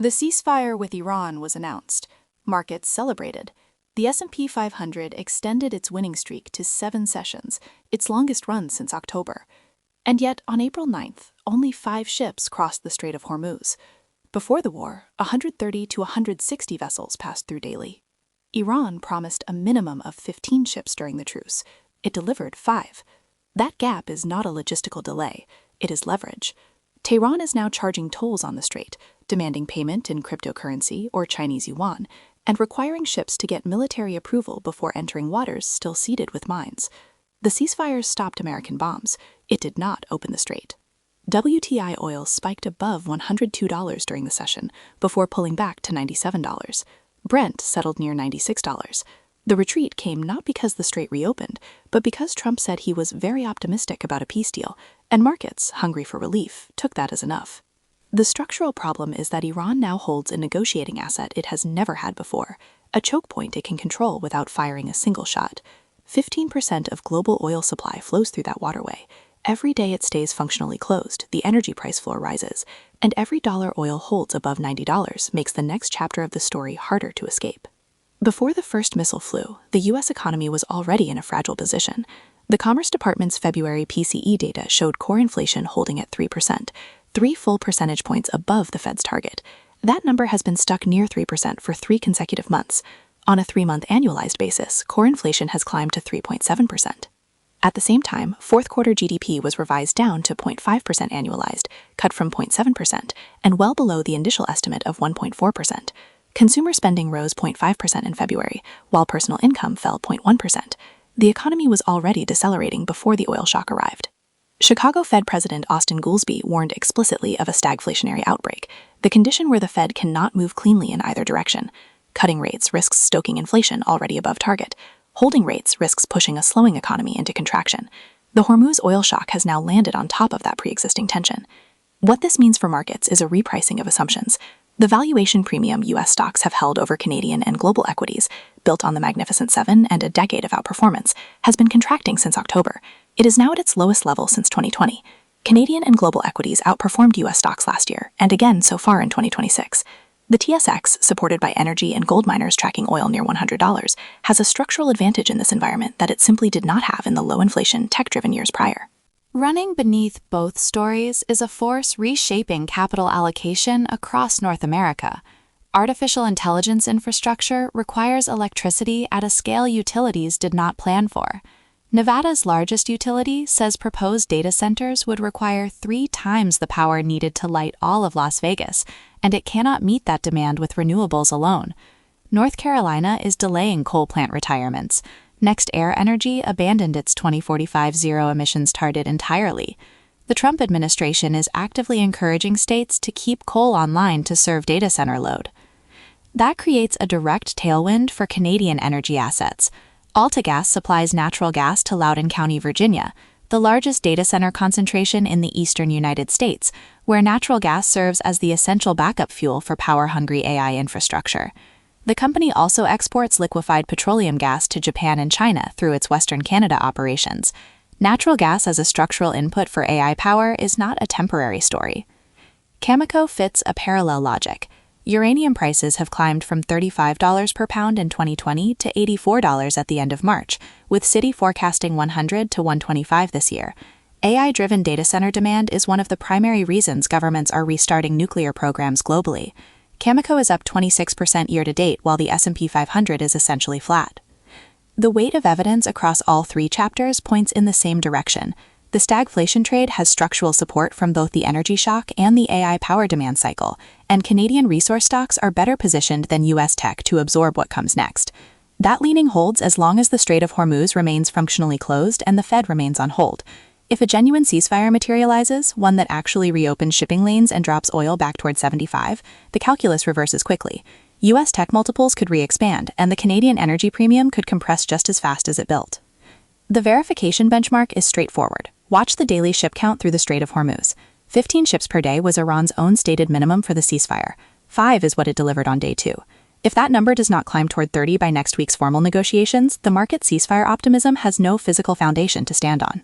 The ceasefire with Iran was announced. Markets celebrated. The S&P 500 extended its winning streak to 7 sessions, its longest run since October. And yet, on April 9th, only 5 ships crossed the Strait of Hormuz. Before the war, 130 to 160 vessels passed through daily. Iran promised a minimum of 15 ships during the truce. It delivered 5. That gap is not a logistical delay, it is leverage. Tehran is now charging tolls on the strait, demanding payment in cryptocurrency or Chinese yuan, and requiring ships to get military approval before entering waters still seeded with mines. The ceasefires stopped American bombs. It did not open the strait. WTI oil spiked above $102 during the session before pulling back to $97. Brent settled near $96. The retreat came not because the strait reopened, but because Trump said he was very optimistic about a peace deal, and markets, hungry for relief, took that as enough. The structural problem is that Iran now holds a negotiating asset it has never had before, a choke point it can control without firing a single shot. 15% of global oil supply flows through that waterway. Every day it stays functionally closed, the energy price floor rises, and every dollar oil holds above $90 makes the next chapter of the story harder to escape. Before the first missile flew, the U.S. economy was already in a fragile position. The Commerce Department's February PCE data showed core inflation holding at 3%, 3 full percentage points above the Fed's target. That number has been stuck near 3% for 3 consecutive months. On a 3-month annualized basis, core inflation has climbed to 3.7%. At the same time, fourth quarter GDP was revised down to 0.5% annualized, cut from 0.7%, and well below the initial estimate of 1.4%. Consumer spending rose 0.5% in February, while personal income fell 0.1%. The economy was already decelerating before the oil shock arrived. Chicago Fed President Austin Goolsbee warned explicitly of a stagflationary outbreak, the condition where the Fed cannot move cleanly in either direction. Cutting rates risks stoking inflation already above target. Holding rates risks pushing a slowing economy into contraction. The Hormuz oil shock has now landed on top of that pre-existing tension. What this means for markets is a repricing of assumptions. The valuation premium U.S. stocks have held over Canadian and global equities, built on the Magnificent Seven and a decade of outperformance, has been contracting since October. It is now at its lowest level since 2020. Canadian and global equities outperformed U.S. stocks last year, and again so far in 2026. The TSX, supported by energy and gold miners tracking oil near $100, has a structural advantage in this environment that it simply did not have in the low-inflation, tech-driven years prior. Running beneath both stories is a force reshaping capital allocation across North America. Artificial intelligence infrastructure requires electricity at a scale utilities did not plan for. Nevada's largest utility says proposed data centers would require 3 times the power needed to light all of Las Vegas, and it cannot meet that demand with renewables alone. North Carolina is delaying coal plant retirements. NextEra Energy abandoned its 2045 zero emissions target entirely. The Trump administration is actively encouraging states to keep coal online to serve data center load. That creates a direct tailwind for Canadian energy assets. AltaGas supplies natural gas to Loudoun County, Virginia, the largest data center concentration in the eastern United States, where natural gas serves as the essential backup fuel for power-hungry AI infrastructure. The company also exports liquefied petroleum gas to Japan and China through its Western Canada operations. Natural gas as a structural input for AI power is not a temporary story. Cameco fits a parallel logic. Uranium prices have climbed from $35 per pound in 2020 to $84 at the end of March, with Citi forecasting $100 to $125 this year. AI-driven data center demand is one of the primary reasons governments are restarting nuclear programs globally. Cameco is up 26% year-to-date, while the S&P 500 is essentially flat. The weight of evidence across all 3 chapters points in the same direction. The stagflation trade has structural support from both the energy shock and the AI power demand cycle, and Canadian resource stocks are better positioned than U.S. tech to absorb what comes next. That leaning holds as long as the Strait of Hormuz remains functionally closed and the Fed remains on hold. If a genuine ceasefire materializes, one that actually reopens shipping lanes and drops oil back toward 75, the calculus reverses quickly. U.S. tech multiples could re-expand, and the Canadian energy premium could compress just as fast as it built. The verification benchmark is straightforward. Watch the daily ship count through the Strait of Hormuz. 15 ships per day was Iran's own stated minimum for the ceasefire. 5 is what it delivered on day 2. If that number does not climb toward 30 by next week's formal negotiations, the market ceasefire optimism has no physical foundation to stand on.